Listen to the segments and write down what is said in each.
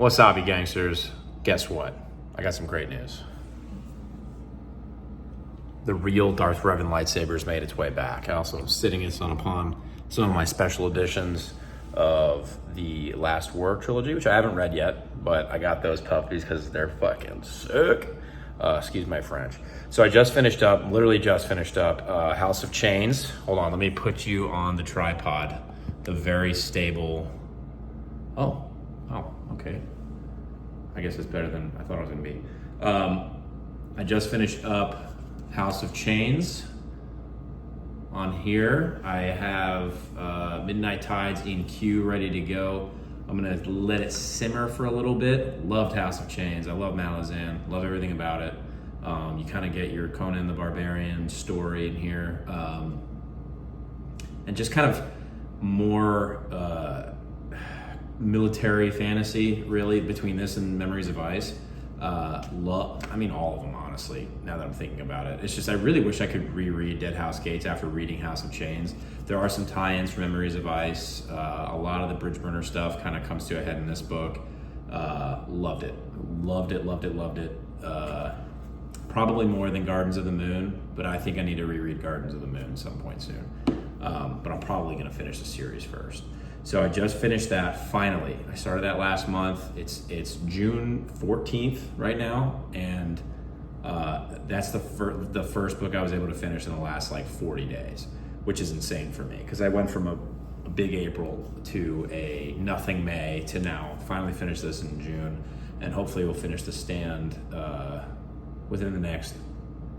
Wasabi gangsters, guess what? I got some great news. The real Darth Revan lightsaber's made its way back. I also am sitting upon some of my special editions of the Last War trilogy, which I haven't read yet, but I got those puppies because they're fucking sick. Excuse my French. So I literally just finished up House of Chains. Hold on, let me put you on the tripod. The very stable. Oh, okay. I guess it's better than I thought it was gonna be. I just finished up House of Chains. On here, I have Midnight Tides in queue ready to go. I'm gonna let it simmer for a little bit. Loved House of Chains. I love Malazan. Love everything about it. You kind of get your Conan the Barbarian story in here, and just kind of more military fantasy, really, between this and Memories of Ice. All of them, honestly, now that I'm thinking about it. It's just, I really wish I could reread Dead House Gates after reading House of Chains. There are some tie-ins from Memories of Ice. A lot of the bridge burner stuff kind of comes to a head in this book. Loved it. Probably more than Gardens of the Moon, but I think I need to reread Gardens of the Moon at some point soon. But I'm probably gonna finish the series first. So I just finished that, finally. I started that last month. It's June 14th right now, and that's the first book I was able to finish in the last 40 days, which is insane for me, because I went from a big April to a nothing May to now finally finish this in June, and hopefully we'll finish The Stand within the next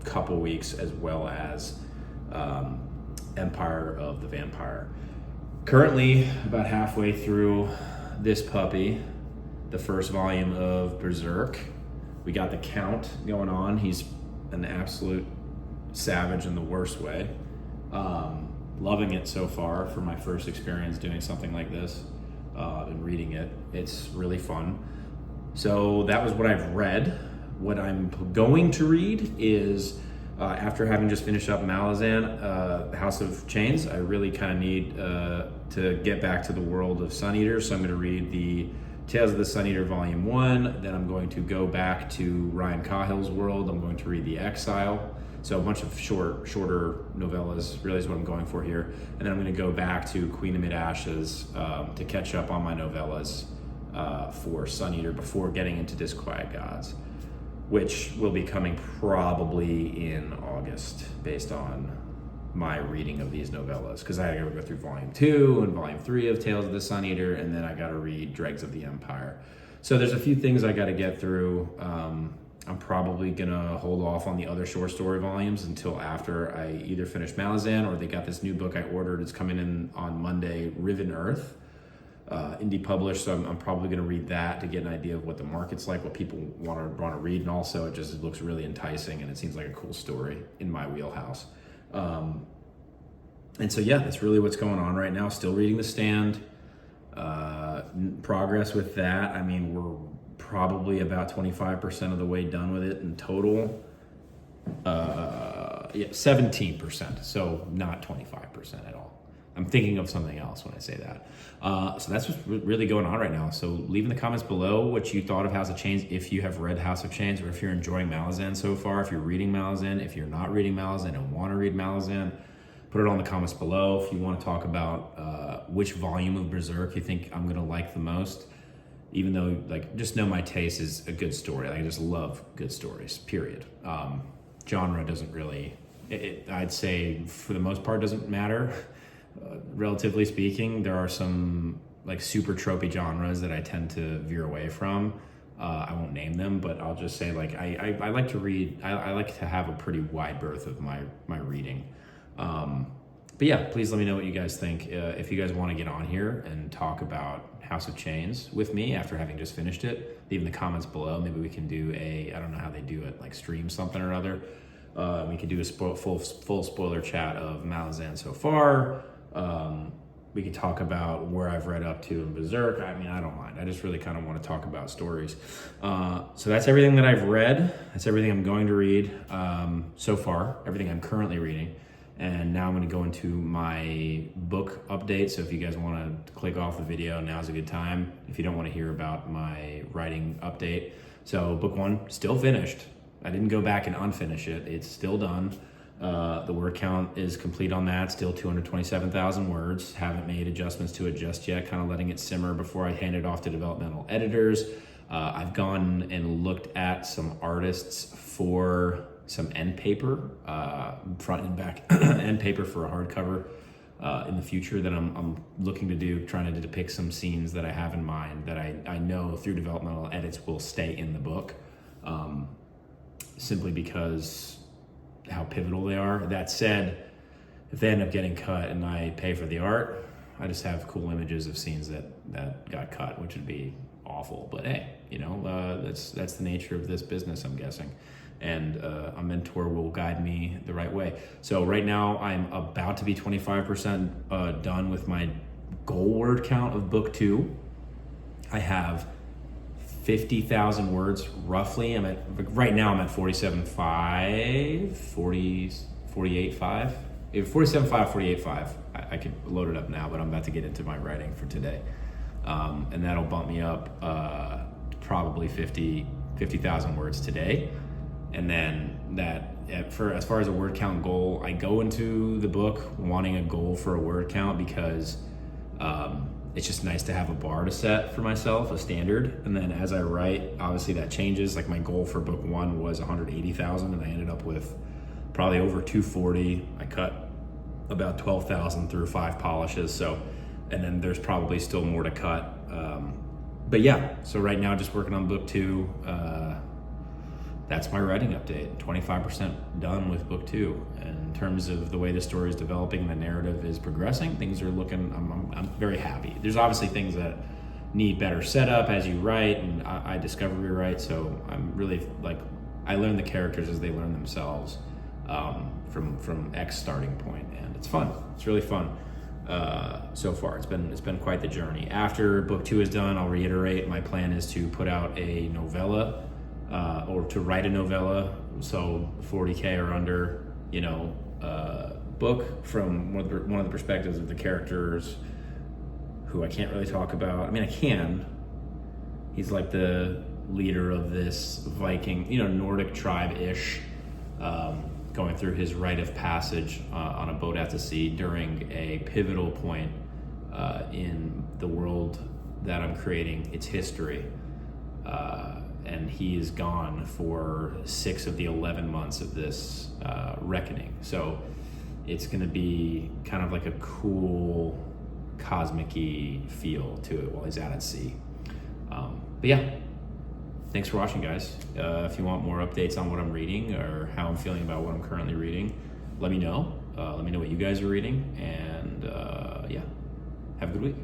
couple weeks, as well as Empire of the Vampire. Currently, about halfway through this puppy, the first volume of Berzerk. We got the Count going on. He's an absolute savage in the worst way. Loving it so far for my first experience doing something like this and reading it. It's really fun. So that was what I've read. What I'm going to read is, after having just finished up Malazan, House of Chains, I really kind of need to get back to the world of Sun Eater. So I'm going to read the Tales of the Sun Eater Volume 1. Then I'm going to go back to Ryan Cahill's world. I'm going to read the Exile. So a bunch of shorter novellas really is what I'm going for here. And then I'm going to go back to Queen of Mid-Ashes to catch up on my novellas for Sun Eater before getting into Disquiet Gods, which will be coming probably in August based on my reading of these novellas, because I gotta go through Volume 2 and Volume 3 of Tales of the Sun Eater, and then I gotta read Dregs of the Empire. So there's a few things I gotta get through. I'm probably gonna hold off on the other short story volumes until after I either finish Malazan, or they got this new book I ordered. It's coming in on Monday, Riven Earth. Indie published, so I'm probably going to read that to get an idea of what the market's like, what people want to read, and also it looks really enticing, and it seems like a cool story in my wheelhouse. And so yeah, that's really what's going on right now. Still reading The Stand. Progress with that. I mean, we're probably about 25% of the way done with it in total. 17%, so not 25% at all. I'm thinking of something else when I say that. So that's what's really going on right now. So leave in the comments below what you thought of House of Chains, if you have read House of Chains, or if you're enjoying Malazan so far, if you're reading Malazan, if you're not reading Malazan and want to read Malazan, put it on the comments below. If you want to talk about which volume of Berzerk you think I'm going to like the most, even though, just know my taste is a good story. I just love good stories, period. Genre doesn't really, I'd say for the most part, doesn't matter. Relatively speaking, there are some super tropey genres that I tend to veer away from. I won't name them, but I'll just say I like to read. I like to have a pretty wide berth of my reading. But yeah, please let me know what you guys think. If you guys want to get on here and talk about House of Chains with me after having just finished it, leave in the comments below. Maybe we can do I don't know how they do it, stream something or other. We could do a full spoiler chat of Malazan so far. We could talk about where I've read up to in Berzerk. I mean, I don't mind. I just really kind of want to talk about stories. So that's everything that I've read. That's everything I'm going to read so far, everything I'm currently reading. And now I'm going to go into my book update. So if you guys want to click off the video, now's a good time. If you don't want to hear about my writing update. So book 1, still finished. I didn't go back and unfinish it. It's still done. The word count is complete on that, still 227,000 words. Haven't made adjustments to it just yet, kind of letting it simmer before I hand it off to developmental editors. I've gone and looked at some artists for some end paper, front and back end paper for a hardcover in the future that I'm looking to do, trying to depict some scenes that I have in mind that I know through developmental edits will stay in the book, simply because how pivotal they are. That said, if they end up getting cut and I pay for the art, I just have cool images of scenes that got cut, which would be awful. But hey, that's the nature of this business, I'm guessing. And a mentor will guide me the right way. So right now I'm about to be 25% done with my goal word count of book 2. I have 50,000 words roughly. Right now I'm at 47.5, 48.5. 47.5, 48.5. I could load it up now, but I'm about to get into my writing for today. And that'll bump me up probably 50,000 words today. And then as far as a word count goal, I go into the book wanting a goal for a word count because it's just nice to have a bar to set for myself, a standard. And then as I write, obviously that changes. Like my goal for book 1 was 180,000 and I ended up with probably over 240. I cut about 12,000 through 5 polishes. So, and then there's probably still more to cut. But yeah, so right now just working on book 2. That's my writing update. 25% done with book 2. In terms of the way the story is developing, the narrative is progressing. Things are looking. I'm very happy. There's obviously things that need better setup as you write, and I discover you write. So I'm really I learn the characters as they learn themselves from X starting point, and it's fun. It's really fun. So far, it's been quite the journey. After book 2 is done, I'll reiterate my plan is to put out a novella. Or to write a novella, so 40K or under, book from one of the perspectives of the characters who I can't really talk about. I mean, I can. He's like the leader of this Viking, Nordic tribe-ish, going through his rite of passage on a boat out to sea during a pivotal point in the world that I'm creating, its history. And he is gone for 6 of the 11 months of this reckoning. So it's going to be kind of like a cool cosmic-y feel to it while he's out at sea. But yeah, thanks for watching, guys. If you want more updates on what I'm reading or how I'm feeling about what I'm currently reading, let me know. Let me know what you guys are reading. And yeah, have a good week.